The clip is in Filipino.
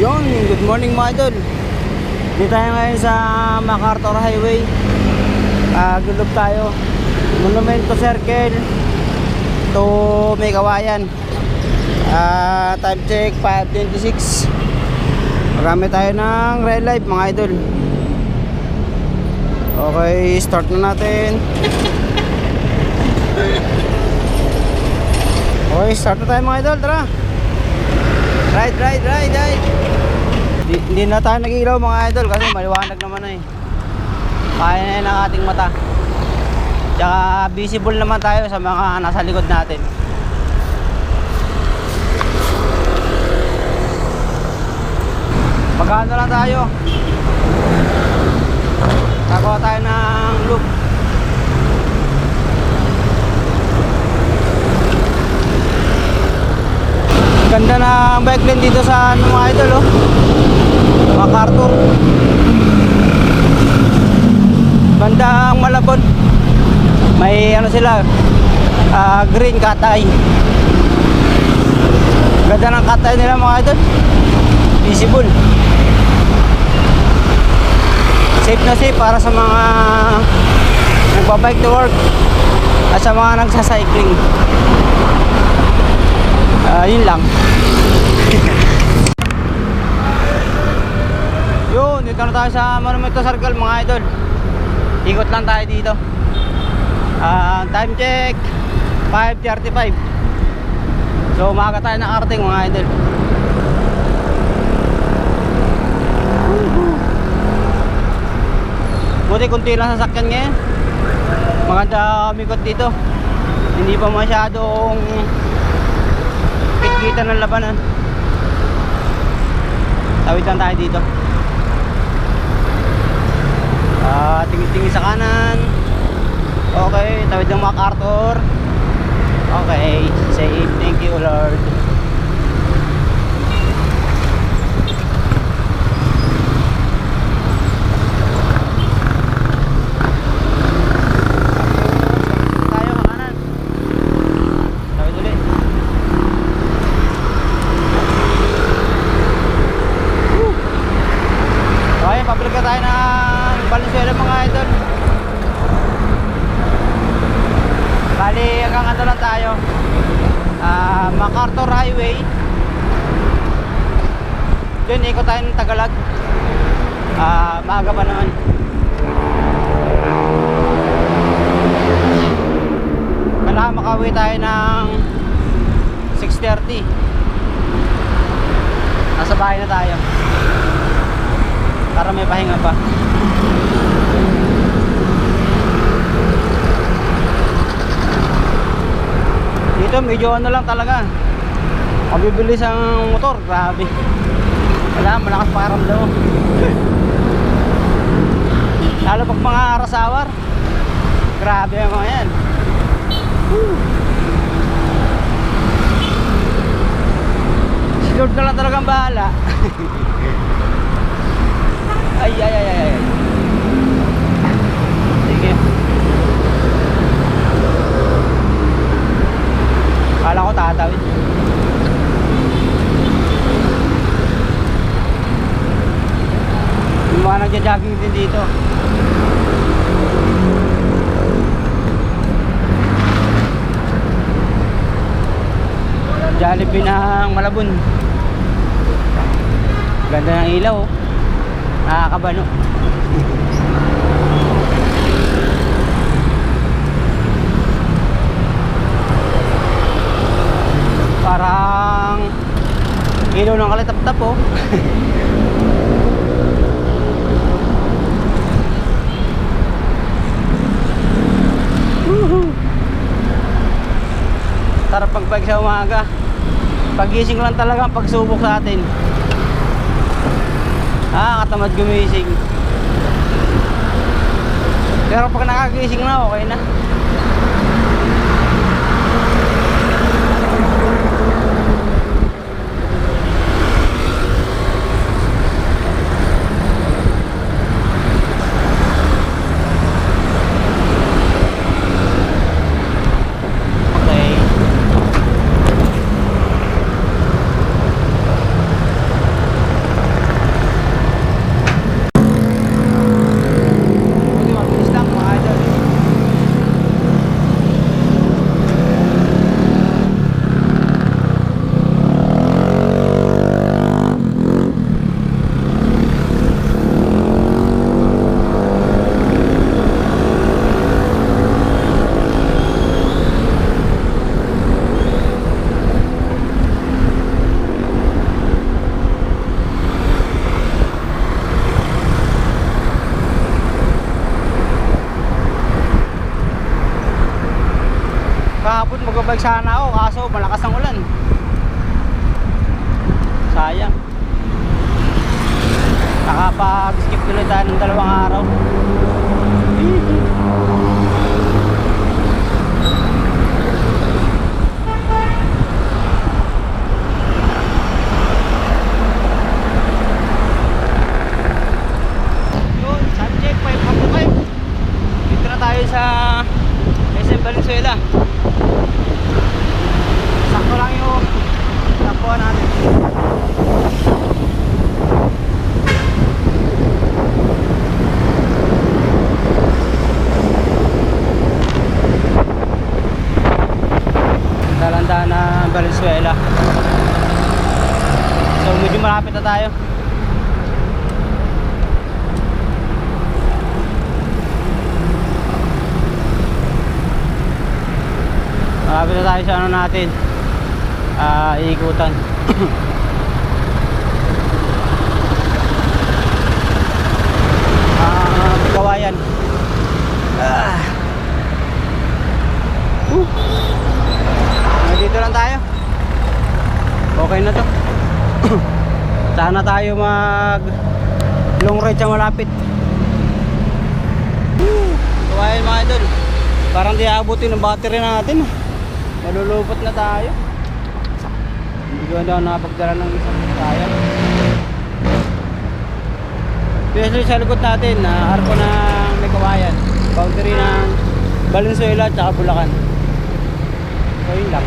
Yun, good morning mga idol. Dito tayo ngayon sa MacArthur Highway. Gulog tayo Monumento Circle to May Kawayan. Time check 5:26. Marami tayo ng red light mga idol. Okay, start na natin. Okay, start na tayo mga idol, tara. Ride. Hindi na tayo nag-ilaw mga idol kasi maliwanag naman na eh. Kaya na yun ang ating mata. Tsaka visible naman tayo sa mga nasa likod natin. Magkano lang tayo. Nagawa tayo ng loop. Ganda na ang bike lane dito sa mga idol oh. MacArthur. Bandang Malabon. May ano sila green katay. Ganda ng katay nila mga idol. Visible. Safe na safe para sa mga nagbabike to work at sa mga nagsacycling. Yun lang. Yun, dito na tayo sa Monumento Circle mga idol. Ikot lang tayo dito. Time check 5:35. So umaga tayo nakarating mga idol. Buti kunti lang sasakyan ngayon. Maganda umikot dito. Hindi pa masyadong kita ng labanan. Tawid lang tayo dito. Tingin-tingin sa kanan. Okay, tawid ng MacArthur. Okay, safe. Thank you Lord. Pabalik tayo ng Valenzuela mga idol. Bali hanggang ano lang tayo, MacArthur Highway. Doon ikot tayo ng Tagalog. Maaga pa naman. Kailangan makauwi tayo ng 6:30. Nasa bahay na tayo para may pahinga pa. Dito medyo ano lang talaga, mabibilis ang motor. Grabe, wala, malakas pakiramdam mo. Lalo pag mga arasawar, grabe ang mga yan. Si Lord na lang talagang bahala. Ay. Sige. Kala ko tatawid. Yung mga nagja-jogging din dito. Jollibee ng Malabon. Ganda ng ilaw oh. Nakakabano. Parang ilaw ng kalitap-tap oh. Sarap pag-bike sa umaga. Pagising lang talaga ang pagsubok sa atin. Katamad gumising. Pero pag nakagising na, okay na. Okay. Magbe-vlog sana ako kaso malakas ang ulan. Sayang. Nakapag-skip tuloy tayo ng 2 araw. Yun, subject 545. Dito na tayo sa SM Valenzuela. Sakto lang yung tapuan natin. Dalandaan na Valenzuela. So medyo malapit na tayo. Malapit na tayo sa ano natin, iikutan. Kawayan. Dito lang tayo. Okay na to. Sana tayo mag long ride sa malapit. Kawayan mga idol. Parang di aabutin ng battery natin. Malulupot na tayo. Hindi ko na napagdala ng isang sayang. Especially sa likod natin, arko ng may kawayan. Boundary ng Valenzuela at saka Bulacan. So yun lang.